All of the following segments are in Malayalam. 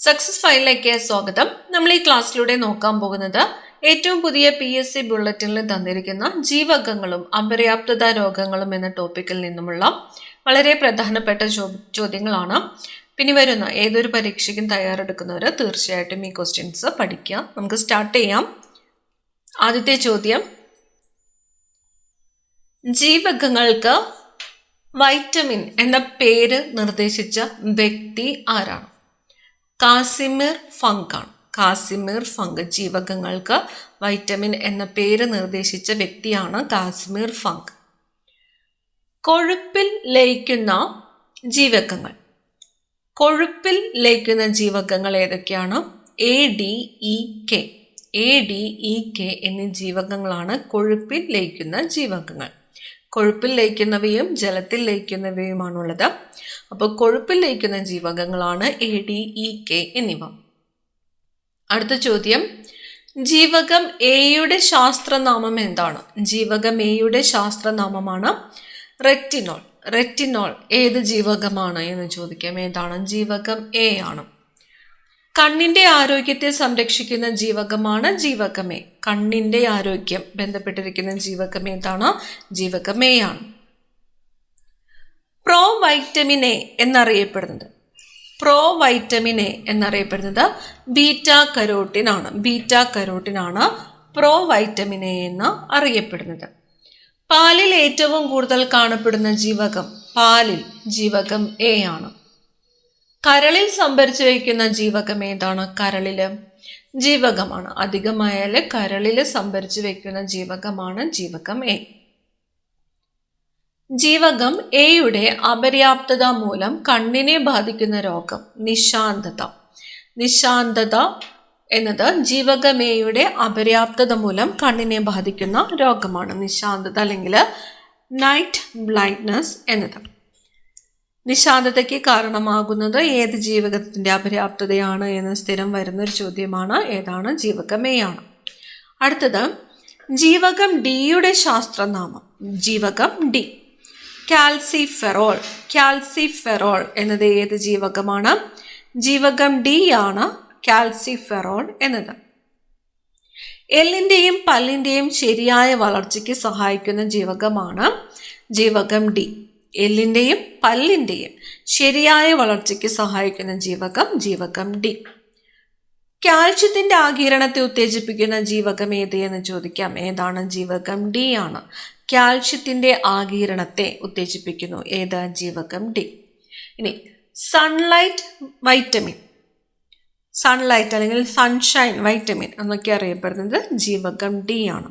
സക്സസ് ഫയലിലേക്ക് സ്വാഗതം. നമ്മൾ ഈ ക്ലാസ്സിലൂടെ നോക്കാൻ പോകുന്നത് ഏറ്റവും പുതിയ PSC ബുള്ളറ്റിനിൽ തന്നിരിക്കുന്ന ജീവകങ്ങളും അപര്യാപ്തത രോഗങ്ങളും എന്ന ടോപ്പിക്കിൽ നിന്നുമുള്ള വളരെ പ്രധാനപ്പെട്ട ചോദ്യങ്ങളാണ്. പിന്നെ വരുന്ന ഏതൊരു പരീക്ഷയ്ക്കും തയ്യാറെടുക്കുന്നവർ തീർച്ചയായിട്ടും ഈ ക്വസ്റ്റ്യൻസ് പഠിക്കുക. നമുക്ക് സ്റ്റാർട്ട് ചെയ്യാം. ആദ്യത്തെ ചോദ്യം, ജീവകങ്ങൾക്ക് വൈറ്റമിൻ എന്ന പേര് നിർദ്ദേശിച്ച വ്യക്തി ആരാണ്? കാസിമിർ ഫങ്ക് ആണ്. Casimir Funk. ജീവകങ്ങൾക്ക് വൈറ്റമിൻ എന്ന പേര് നിർദ്ദേശിച്ച വ്യക്തിയാണ് കാസിമിർ ഫങ്ക്. കൊഴുപ്പിൽ ലയിക്കുന്ന ജീവകങ്ങൾ. കൊഴുപ്പിൽ ലയിക്കുന്ന ജീവകങ്ങൾ ഏതൊക്കെയാണ്? ADEK. ADEK എന്നീ ജീവകങ്ങളാണ് കൊഴുപ്പിൽ ലയിക്കുന്ന ജീവകങ്ങൾ. കൊഴുപ്പിൽ ലയിക്കുന്നവയും ജലത്തിൽ ലയിക്കുന്നവയുമാണുള്ളത്. അപ്പോൾ കൊഴുപ്പിൽ ലയിക്കുന്ന ജീവകങ്ങളാണ് ADEK എന്നിവ. അടുത്ത ചോദ്യം, ജീവകം എയുടെ ശാസ്ത്രനാമം എന്താണ്? ജീവകം എയുടെ ശാസ്ത്രനാമമാണ് റെറ്റിനോൾ. റെറ്റിനോൾ ഏത് ജീവകമാണ് എന്ന് ചോദിക്കാം. ഏതാണ്? ജീവകം എ ആണ്. കണ്ണിന്റെ ആരോഗ്യത്തെ സംരക്ഷിക്കുന്ന ജീവകമാണ് ജീവകം എ. കണ്ണിന്റെ ആരോഗ്യം ബന്ധപ്പെട്ടിരിക്കുന്ന ജീവകം ഏതാണ്? ജീവകം എ ആണ്. പ്രോ വൈറ്റമിൻ എ എന്നറിയപ്പെടുന്നത് ബീറ്റ കരോട്ടിൻ ആണ്. ബീറ്റ കരോട്ടിൻ ആണ് പ്രോ വൈറ്റമിൻ എ എന്ന് അറിയപ്പെടുന്നത്. പാലിൽ ഏറ്റവും കൂടുതൽ കാണപ്പെടുന്ന ജീവകം ജീവകം എ ആണ്. കരളിൽ സംഭരിച്ചു വയ്ക്കുന്ന ജീവകം ഏതാണ്? കരളില് ജീവകമാണ്. അധികമായാൽ കരളിൽ സംഭരിച്ചു വയ്ക്കുന്ന ജീവകമാണ് ജീവകം എ. ജീവകം എയുടെ അപര്യാപ്തത മൂലം കണ്ണിനെ ബാധിക്കുന്ന രോഗം നിശാന്തത. നിശാന്തത എന്നത് ജീവകം എയുടെ അപര്യാപ്തത മൂലം കണ്ണിനെ ബാധിക്കുന്ന രോഗമാണ് നിശാന്തത, അല്ലെങ്കിൽ നൈറ്റ് ബ്ലൈൻഡ്നെസ് എന്നത്. നിശാന്തതയ്ക്ക് കാരണമാകുന്നത് ഏത് ജീവകത്തിന്റെ അപര്യാപ്തതയാണ് എന്ന് സ്ഥിരം വരുന്നൊരു ചോദ്യമാണ്. ഏതാണ്? ജീവകം എ ആണ്. അടുത്തത്, ജീവകം ഡിയുടെ ശാസ്ത്രനാമം. ജീവകം ഡി കാൽസിഫെറോൾ. കാൽസിഫെറോൾ എന്നത് ഏത് ജീവകമാണ്? ജീവകം ഡി ആണ് കാൽസിഫെറോൾ എന്നത്. എല്ലിന്റെയും പല്ലിന്റെയും ശരിയായ വളർച്ചയ്ക്ക് സഹായിക്കുന്ന ജീവകമാണ് ജീവകം ഡി. എല്ലിന്റെയും പല്ലിന്റെയും ശരിയായ വളർച്ചയ്ക്ക് സഹായിക്കുന്ന ജീവകം ഡി. കാൽഷ്യത്തിന്റെ ആഗിരണത്തെ ഉത്തേജിപ്പിക്കുന്ന ജീവകം ഏത് എന്ന് ചോദിക്കാം. ഏതാണ്? ജീവകം ഡി ആണ്. കാൽഷ്യത്തിന്റെ ആഗിരണത്തെ ഉത്തേജിപ്പിക്കുന്നു. ഏത്? ജീവകം ഡി. ഇനി സൺലൈറ്റ് വൈറ്റമിൻ. സൺലൈറ്റ് അല്ലെങ്കിൽ സൺഷൈൻ വൈറ്റമിൻ എന്നൊക്കെ അറിയപ്പെടുന്നത് ജീവകം ഡി ആണ്.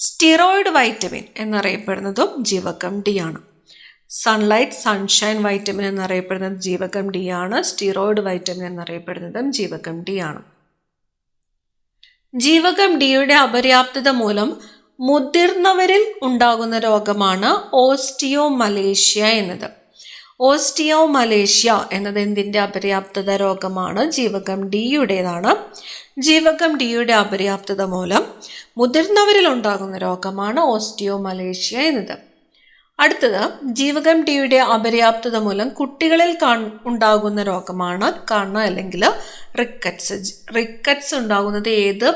സ്റ്റിറോയിഡ് വൈറ്റമിൻ എന്നറിയപ്പെടുന്നതും ജീവകം ഡി ആണ്. സൺലൈറ്റ്, സൺഷൈൻ വൈറ്റമിൻ എന്നറിയപ്പെടുന്നത് ജീവകം ഡി ആണ്. സ്റ്റിറോയിഡ് വൈറ്റമിൻ എന്നറിയപ്പെടുന്നതും ജീവകം ഡി ആണ്. ജീവകം ഡിയുടെ അപര്യാപ്തത മൂലം മുതിർന്നവരിൽ ഉണ്ടാകുന്ന രോഗമാണ് ഓസ്റ്റിയോമലേഷ്യ എന്നത്. ഓസ്റ്റിയോമലേഷ്യ എന്നത് എന്തിന്റെ അപര്യാപ്തത രോഗമാണ്? ജീവകം ഡിയുടേതാണ്. ജീവകം ഡിയുടെ അപര്യാപ്തത മൂലം മുതിർന്നവരിൽ ഉണ്ടാകുന്ന രോഗമാണ് ഓസ്റ്റിയോമലേഷ്യ എന്നത്. അടുത്തത്, ജീവകം ഡിയുടെ അപര്യാപ്തത മൂലം കുട്ടികളിൽ ഉണ്ടാകുന്ന രോഗമാണ് കണ്ണ് അല്ലെങ്കിൽ റിക്കറ്റ്സ്. റിക്കറ്റ്സ് ഉണ്ടാകുന്നത് ഏത്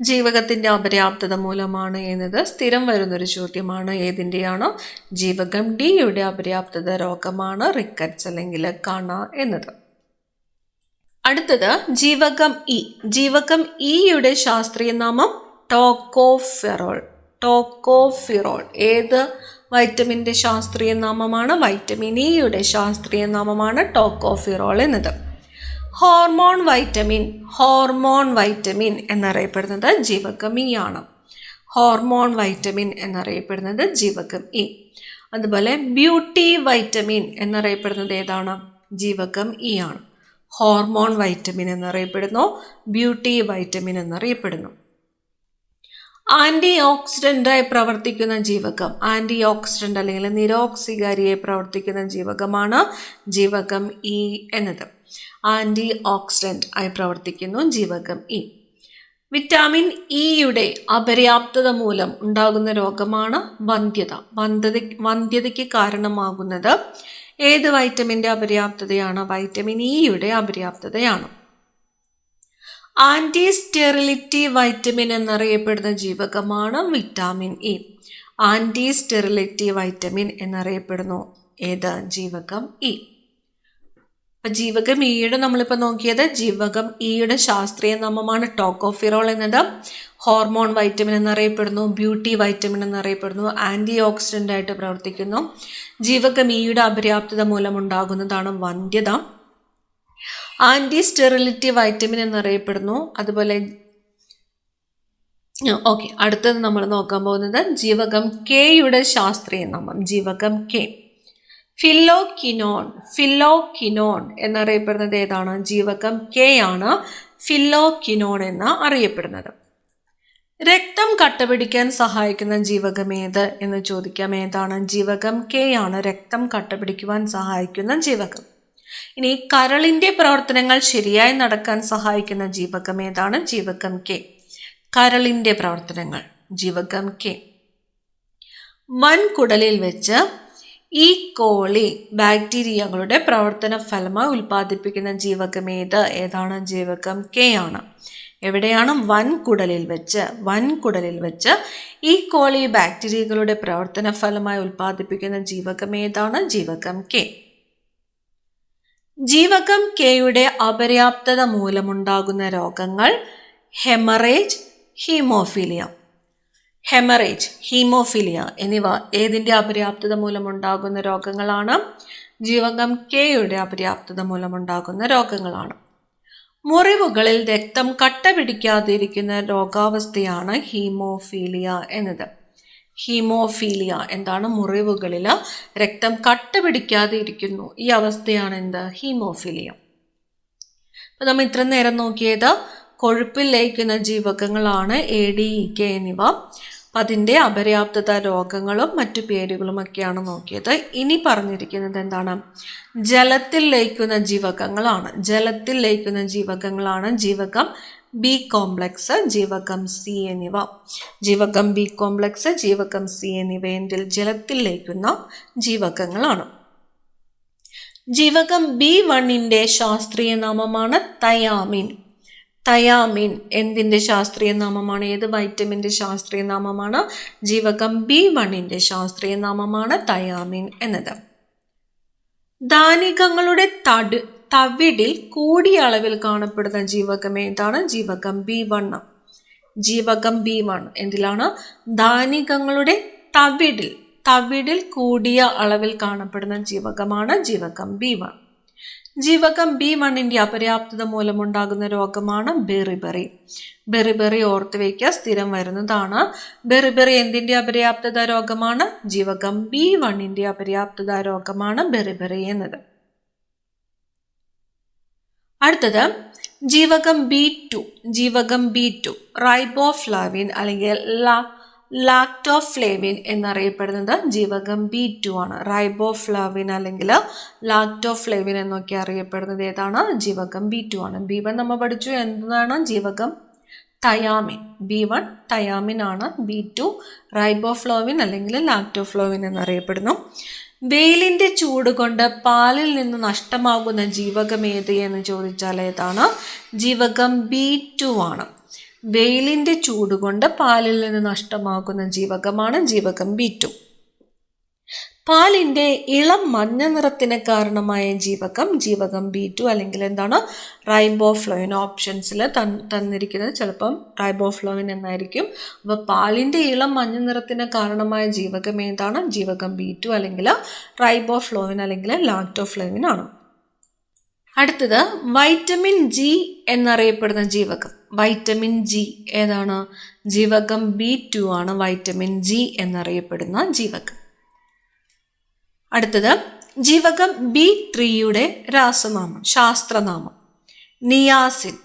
ജീവകത്തിന്റെ അപര്യാപ്തത മൂലമാണ് എന്നത് സ്ഥിരം വരുന്നൊരു ചോദ്യമാണ്. ഏതിൻ്റെയാണ്? ജീവകം ഡിയുടെ അപര്യാപ്തത രോഗമാണ് റിക്കറ്റ്സ് അല്ലെങ്കിൽ കണ്ണ് എന്നത്. അടുത്തത്, ജീവകം ഇ. ജീവകം ഇയുടെ ശാസ്ത്രീയ നാമം ടോക്കോഫെറോൾ. ടോക്കോഫിറോൾ ഏത് വൈറ്റമിൻ്റെ ശാസ്ത്രീയ നാമമാണ്? വൈറ്റമിൻ ഇയുടെ ശാസ്ത്രീയ നാമമാണ് ടോക്കോഫിറോൾ എന്നത്. ഹോർമോൺ വൈറ്റമിൻ എന്നറിയപ്പെടുന്നത് ജീവകം ഇ ആണ്. ഹോർമോൺ വൈറ്റമിൻ എന്നറിയപ്പെടുന്നത് ജീവകം ഇ. അതുപോലെ ബ്യൂട്ടി വൈറ്റമിൻ എന്നറിയപ്പെടുന്നത് ഏതാണ്? ജീവകം ഇ ആണ്. ഹോർമോൺ വൈറ്റമിൻ എന്നറിയപ്പെടുന്നു, ബ്യൂട്ടി വൈറ്റമിൻ എന്നറിയപ്പെടുന്നു. ആന്റി ഓക്സിഡന്റായി പ്രവർത്തിക്കുന്ന ജീവകം, ആന്റി ഓക്സിഡന്റ് അല്ലെങ്കിൽ നിരോക്സികാരിയായി പ്രവർത്തിക്കുന്ന ജീവകമാണ് ജീവകം ഇ എന്നത്. ആന്റി ഓക്സിഡന്റ് ആയി പ്രവർത്തിക്കുന്നു ജീവകം ഇ. വിറ്റാമിൻ ഇയുടെ അപര്യാപ്തത മൂലം ഉണ്ടാകുന്ന രോഗമാണ് വന്ധ്യത. വന്ധ്യതയ്ക്ക് കാരണമാകുന്നത് ഏത് വൈറ്റമിൻ്റെ അപര്യാപ്തതയാണ്? വൈറ്റമിൻ ഇയുടെ അപര്യാപ്തതയാണ്. ആൻറ്റി സ്റ്റെറിലിറ്റി വൈറ്റമിൻ എന്നറിയപ്പെടുന്ന ജീവകമാണ് vitamin E. Anti sterility vitamin എന്നറിയപ്പെടുന്നു ഏത്? ജീവകം ഇ. അപ്പം ജീവകം ഇയുടെ നമ്മളിപ്പോൾ നോക്കിയത് ജീവകം ഇയുടെ ശാസ്ത്രീയ നാമമാണ് ടോക്കോഫിറോൾ എന്നത്. ഹോർമോൺ വൈറ്റമിൻ എന്നറിയപ്പെടുന്നു, ബ്യൂട്ടി വൈറ്റമിൻ എന്നറിയപ്പെടുന്നു, ആൻറ്റി ഓക്സിഡൻ്റ് ആയിട്ട് പ്രവർത്തിക്കുന്നു. ജീവകം ഇയുടെ അപര്യാപ്തത മൂലമുണ്ടാകുന്നതാണ് വന്ധ്യത. ആൻറ്റി സ്റ്റെറിലിറ്റി വൈറ്റമിൻ എന്നറിയപ്പെടുന്നു. അതുപോലെ അടുത്തത് നമ്മൾ നോക്കാൻ പോകുന്നത് ജീവകം കെയുടെ ശാസ്ത്രീയ നാമം. ജീവകം കെ ഫില്ലോക്വിനോൺ എന്നറിയപ്പെടുന്നത് ഏതാണ്? ജീവകം കെ ആണ് ഫില്ലോക്വിനോൺ എന്ന് അറിയപ്പെടുന്നത്. രക്തം കട്ടപിടിക്കാൻ സഹായിക്കുന്ന ജീവകം ഏത് എന്ന് ചോദിക്കാം. ഏതാണ്? ജീവകം കെ ആണ് രക്തം കട്ടപിടിക്കുവാൻ സഹായിക്കുന്ന ജീവകം. ഇനി കരളിന്റെ പ്രവർത്തനങ്ങൾ ശരിയായി നടക്കാൻ സഹായിക്കുന്ന ജീവകം ഏതാണ്? ജീവകം കെ. കരളിന്റെ പ്രവർത്തനങ്ങൾ ജീവകം കെ. വൻകുടലിൽ വെച്ച് ഈ കോളി ബാക്ടീരിയകളുടെ പ്രവർത്തന ഫലമായി ഉൽപ്പാദിപ്പിക്കുന്ന ജീവകം ഏതാണ്? ജീവകം കെ ആണ്. എവിടെയാണ്? വൻകുടലിൽ വെച്ച് ഈ കോളി ബാക്ടീരിയകളുടെ പ്രവർത്തന ഫലമായി ഉൽപ്പാദിപ്പിക്കുന്ന ജീവകം ഏതാണ്? ജീവകം കെ. ജീവകം കെയുടെ അപര്യാപ്തത മൂലമുണ്ടാകുന്ന രോഗങ്ങൾ ഹെമറേജ്, ഹീമോഫീലിയ എന്നിവ ഏതിൻ്റെ അപര്യാപ്തത മൂലമുണ്ടാകുന്ന രോഗങ്ങളാണ്? ജീവകം കെയുടെ അപര്യാപ്തത മൂലമുണ്ടാകുന്ന രോഗങ്ങളാണ്. മുറിവുകളിൽ രക്തം കട്ട പിടിക്കാതിരിക്കുന്ന രോഗാവസ്ഥയാണ് ഹീമോഫീലിയ എന്നത്. ഹീമോഫീലിയ എന്താണ്? മുറിവുകളിൽ രക്തം കട്ട പിടിക്കാതെ ഇരിക്കുന്നു. ഈ അവസ്ഥയാണ് എന്ത്? ഹീമോഫീലിയ. അപ്പം നമ്മൾ ഇത്ര നേരം നോക്കിയത് കൊഴുപ്പിൽ ലയിക്കുന്ന ജീവകങ്ങളാണ് എ, ഡി, ഇ, കെ എന്നിവ. അപ്പം അതിൻ്റെ അപര്യാപ്തത രോഗങ്ങളും മറ്റു പേരുകളുമൊക്കെയാണ് നോക്കിയത്. ഇനി പറഞ്ഞിരിക്കുന്നത് എന്താണ്? ജലത്തിൽ ലയിക്കുന്ന ജീവകങ്ങളാണ് ജീവകം ബി കോംപ്ലക്സ്, ജീവകം സി എന്നിവ. ജീവകം ബി കോംപ്ലക്സ്, ജീവകം സി എന്നിവ ജലത്തിൽ ലയിക്കുന്ന ജീവകങ്ങളാണ്. ജീവകം B1ന്റെ ശാസ്ത്രീയ നാമമാണ് തയാമിൻ. എന്തിൻ്റെ ശാസ്ത്രീയ നാമമാണ്? ഏത് വൈറ്റമിൻ്റെ ശാസ്ത്രീയ നാമമാണ്? ജീവകം B1ന്റെ ശാസ്ത്രീയ നാമമാണ് തയാമിൻ എന്നത്. ധാനികങ്ങളുടെ തവിടിൽ കൂടിയ അളവിൽ കാണപ്പെടുന്ന ജീവകം ഏതാണ്? ജീവകം B1. ജീവകം B1 എന്തിലാണ്? ധാനികങ്ങളുടെ തവിടിൽ കൂടിയ അളവിൽ കാണപ്പെടുന്ന ജീവകമാണ് ജീവകം B1. ജീവകം B1ന്റെ അപര്യാപ്തത മൂലമുണ്ടാകുന്ന രോഗമാണ് ബെറിബെറി. ഓർത്ത് വയ്ക്കുക, സ്ഥിരം വരുന്നതാണ്. ബെറിബെറി എന്തിൻ്റെ അപര്യാപ്തത രോഗമാണ്? ജീവകം B1ന്റെ അപര്യാപ്തത രോഗമാണ് ബെറിബെറി എന്നത്. അടുത്തത് ജീവകം B2 റൈബോഫ്ലാവിൻ അല്ലെങ്കിൽ ലാക്ടോഫ്ലേവിൻ എന്നറിയപ്പെടുന്നത് ജീവകം B2 ആണ്. റൈബോഫ്ലാവിൻ അല്ലെങ്കിൽ ലാക്ടോഫ്ലേവിൻ എന്നൊക്കെ അറിയപ്പെടുന്നത് ഏതാണ്? ജീവകം B2 ആണ്. B1 നമ്മൾ പഠിച്ചു എന്താണ്? ജീവകം തയാമിൻ. B1 തയാമിൻ ആണ്. B2 റൈബോഫ്ലോവിൻ അല്ലെങ്കിൽ ലാക്ടോഫ്ലോവിൻ എന്നറിയപ്പെടുന്നു. വെയിലിൻ്റെ ചൂട് കൊണ്ട് പാലിൽ നിന്ന് നഷ്ടമാകുന്ന ജീവകം ഏത് എന്ന് ചോദിച്ചാൽ ഏതാണ്? ജീവകം B2 ആണ്. വെയിലിൻ്റെ ചൂട് കൊണ്ട് പാലിൽ നിന്ന് നഷ്ടമാകുന്ന ജീവകമാണ് ജീവകം B2. പാലിൻ്റെ ഇളം മഞ്ഞ നിറത്തിന് കാരണമായ ജീവകം B2 അല്ലെങ്കിൽ എന്താണ്? റൈബോഫ്ലോവിൻ. ഓപ്ഷൻസിൽ തന്നിരിക്കുന്നത് ചിലപ്പം റൈബോഫ്ലോവിൻ എന്നായിരിക്കും. അപ്പോൾ പാലിൻ്റെ ഇളം മഞ്ഞ നിറത്തിന് കാരണമായ ജീവകം ഏതാണ്? ജീവകം B2 അല്ലെങ്കിൽ റൈബോഫ്ലോവിൻ അല്ലെങ്കിൽ ലാക്ടോഫ്ലേവിൻ ആണ്. അടുത്തത് വൈറ്റമിൻ ജി എന്നറിയപ്പെടുന്ന ജീവകം. വൈറ്റമിൻ ജി ഏതാണ്? ജീവകം B2 ആണ് വൈറ്റമിൻ ജി എന്നറിയപ്പെടുന്ന ജീവകം. അടുത്തത് ജീവകം B3യുടെ ശാസ്ത്രനാമം നിയാസിൻ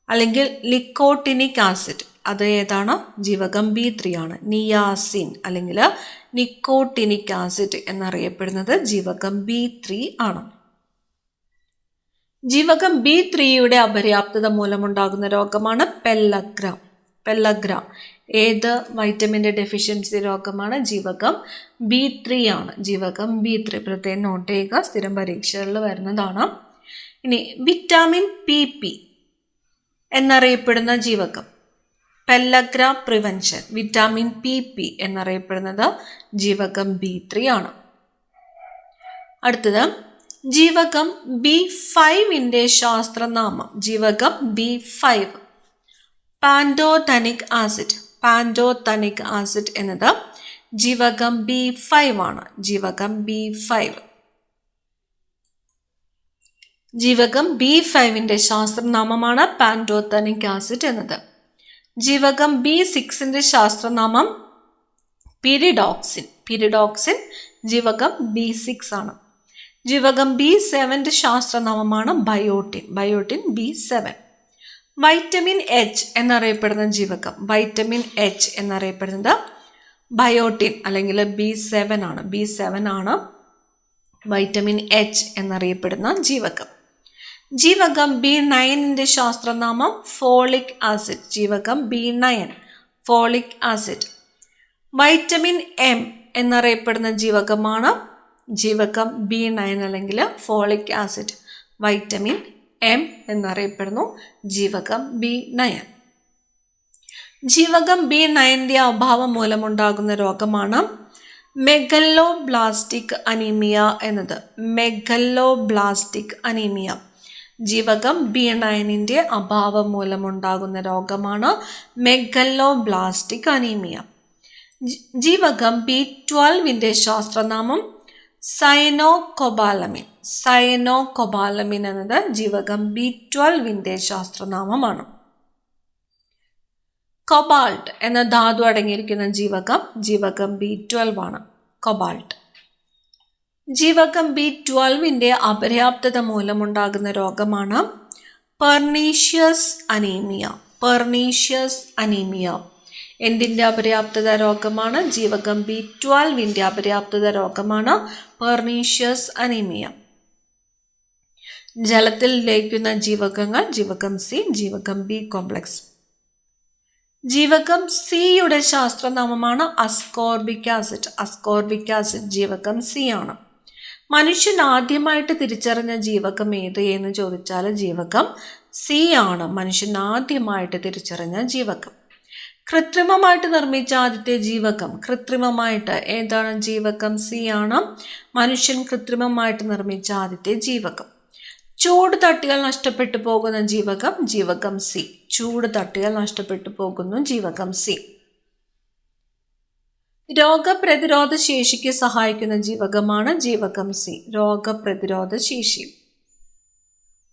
അല്ലെങ്കിൽ ലിക്കോട്ടിനിക് ആസിഡ്. അത് ഏതാണ്? ജീവകം B3 ആണ്. നിയാസിൻ അല്ലെങ്കിൽ നിക്കോട്ടിനിക് ആസിഡ് എന്നറിയപ്പെടുന്നത് ജീവകം B3 ആണ്. ജീവകം B3യുടെ അപര്യാപ്തത മൂലമുണ്ടാകുന്ന രോഗമാണ് പെല്ലഗ്ര. ഏത് വൈറ്റമിൻ്റെ ഡെഫിഷ്യൻസി രോഗമാണ്? ജീവകം B3 ആണ്. ജീവകം B3 പ്രത്യേകം നോട്ട് ചെയ്യുക, സ്ഥിരം പരീക്ഷകളിൽ വരുന്നതാണ്. ഇനി വിറ്റാമിൻ PP എന്നറിയപ്പെടുന്ന ജീവകം പെല്ലഗ്ര പ്രിവെൻഷൻ, വിറ്റാമിൻ PP എന്നറിയപ്പെടുന്നത് ജീവകം B3 ആണ്. അടുത്തത് ജീവകം B5ന്റെ ശാസ്ത്രനാമം. ജീവകം B5 പാൻറ്റോതനിക് ആസിഡ്. പാൻറ്റോതനിക് ആസിഡ് എന്നത് ജീവകം B5 ആണ്. ജീവകം B5. ജീവകം B5ന്റെ ശാസ്ത്രനാമമാണ് പാൻറ്റോതനിക് ആസിഡ് എന്നത്. ജീവകം B6ന്റെ ശാസ്ത്രനാമം പിരിഡോക്സിൻ. പിരിഡോക്സിൻ ജീവകം B6 ആണ്. ജീവകം B7ന്റെ ശാസ്ത്രനാമമാണ് biotin. Biotin B7. Vitamin H എന്നറിയപ്പെടുന്ന ജീവകം. വൈറ്റമിൻ H എന്നറിയപ്പെടുന്നത് ബയോട്ടിൻ അല്ലെങ്കിൽ B7 ആണ്. B7 ആണ് വൈറ്റമിൻ H എന്നറിയപ്പെടുന്ന ജീവകം. ജീവകം B9ന്റെ ശാസ്ത്രനാമം ഫോളിക് ആസിഡ്. ജീവകം B9 folic acid. Vitamin M എന്നറിയപ്പെടുന്ന ജീവകമാണ് ജീവകം B9 അല്ലെങ്കിൽ ഫോളിക് ആസിഡ്. വൈറ്റമിൻ M എന്നറിയപ്പെടുന്നു ജീവകം B9. ജീവകം B9ന്റെ അഭാവം മൂലമുണ്ടാകുന്ന രോഗമാണ് മെഗലോബ്ലാസ്റ്റിക് അനീമിയ എന്നത്. മെഗലോബ്ലാസ്റ്റിക് അനീമിയ ജീവകം B9ന്റെ അഭാവം മൂലമുണ്ടാകുന്ന രോഗമാണ് മെഗലോബ്ലാസ്റ്റിക് അനീമിയ. ജീവകം B12ന്റെ ശാസ്ത്രനാമം സൈനോകൊബാലമിൻ. സൈനോകൊബാലമിൻ എന്നത് ജീവകം B12ന്റെ ശാസ്ത്രനാമമാണ്. കൊബാൾട്ട് എന്ന ധാതു അടങ്ങിയിരിക്കുന്ന ജീവകം ജീവകം B12 ആണ്. കൊബാൾട്ട്. ജീവകം B12ന്റെ അപര്യാപ്തത മൂലമുണ്ടാകുന്ന രോഗമാണ് പെർനീഷ്യസ് അനീമിയ. പെർനീഷ്യസ് അനീമിയ എന്തിൻ്റെ അപര്യാപ്തത രോഗമാണ്? ജീവകം B12ന്റെ അപര്യാപ്തത രോഗമാണ് പെർനീഷ്യസ് അനീമിയ. ജലത്തിൽ ലയിക്കുന്ന ജീവകങ്ങൾ ജീവകം C, ജീവകം B കോംപ്ലക്സ്. ജീവകം Cയുടെ ശാസ്ത്രനാമമാണ് അസ്കോർബിക് ആസിഡ്. അസ്കോർബിക് ആസിഡ് ജീവകം C ആണ്. മനുഷ്യൻ ആദ്യമായിട്ട് തിരിച്ചറിഞ്ഞ ജീവകം ഏത് എന്ന് ചോദിച്ചാൽ ജീവകം C ആണ് മനുഷ്യൻ ആദ്യമായിട്ട് തിരിച്ചറിഞ്ഞ ജീവകം. കൃത്രിമമായിട്ട് നിർമ്മിച്ച ആദ്യത്തെ ജീവകം കൃത്രിമമായിട്ട് ഏതാണ്? ജീവകം C ആണ് മനുഷ്യൻ കൃത്രിമമായിട്ട് നിർമ്മിച്ച ആദ്യത്തെ ജീവകം. ചൂട് തട്ടിയാൽ നഷ്ടപ്പെട്ടു പോകുന്ന ജീവകം ജീവകം C. ചൂട് തട്ടിയാൽ നഷ്ടപ്പെട്ടു പോകുന്നു ജീവകം C. രോഗപ്രതിരോധ ശേഷിക്ക് സഹായിക്കുന്ന ജീവകമാണ് ജീവകം C. രോഗപ്രതിരോധ ശേഷി.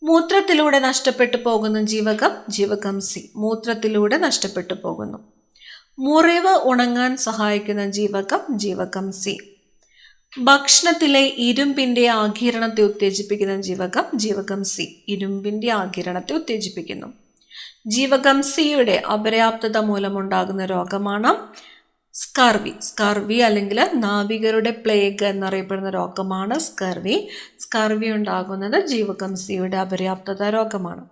മൂത്രത്തിലൂടെ നഷ്ടപ്പെട്ടു പോകുന്ന ജീവകം ജീവകം C. മൂത്രത്തിലൂടെ നഷ്ടപ്പെട്ടു പോകുന്നു. മുറിവ് ഉണങ്ങാൻ സഹായിക്കുന്ന ജീവകം ജീവകം C. ഭക്ഷണത്തിലെ ഇരുമ്പിന്റെ ആഗിരണത്തെ ഉത്തേജിപ്പിക്കുന്ന ജീവകം ജീവകം C. ഇരുമ്പിന്റെ ആഗിരണത്തെ ഉത്തേജിപ്പിക്കുന്നു. ജീവകം Cയുടെ അപര്യാപ്തത മൂലമുണ്ടാകുന്ന രോഗമാണ് സ്കർവി. സ്കർവി അല്ലെങ്കിൽ നാവികരുടെ പ്ലേഗ് എന്നറിയപ്പെടുന്ന രോഗമാണ് സ്കർവി. സ്കർവി ഉണ്ടാകുന്നത് ജീവകം Cയുടെ അപര്യാപ്തത രോഗമാണ്.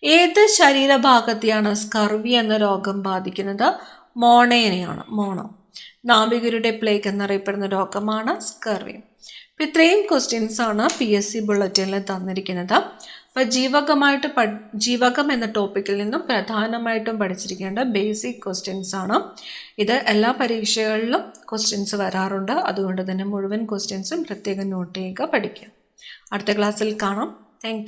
ഏത് ശരീരഭാഗത്തെയാണ് സ്കർവി എന്ന രോഗം ബാധിക്കുന്നത്? മോണേനെയാണ്. മോണോ. നാവികരുടെ പ്ലേഗ് എന്നറിയപ്പെടുന്ന രോഗമാണ് സ്കർവി. അപ്പം ഇത്രയും ക്വസ്റ്റ്യൻസ് ആണ് PSC ബുള്ളറ്റിനിൽ തന്നിരിക്കുന്നത്. അപ്പം ജീവകം എന്ന ടോപ്പിക്കിൽ നിന്നും പ്രധാനമായിട്ടും പഠിച്ചിരിക്കേണ്ട ബേസിക് ക്വസ്റ്റ്യൻസ് ആണ്. ഇത് എല്ലാ പരീക്ഷകളിലും ക്വസ്റ്റ്യൻസ് വരാറുണ്ട്. അതുകൊണ്ട് തന്നെ മുഴുവൻ ക്വസ്റ്റ്യൻസും പ്രത്യേകം നോട്ട് ചെയ്യുക, പഠിക്കുക. അടുത്ത ക്ലാസ്സിൽ കാണാം. താങ്ക്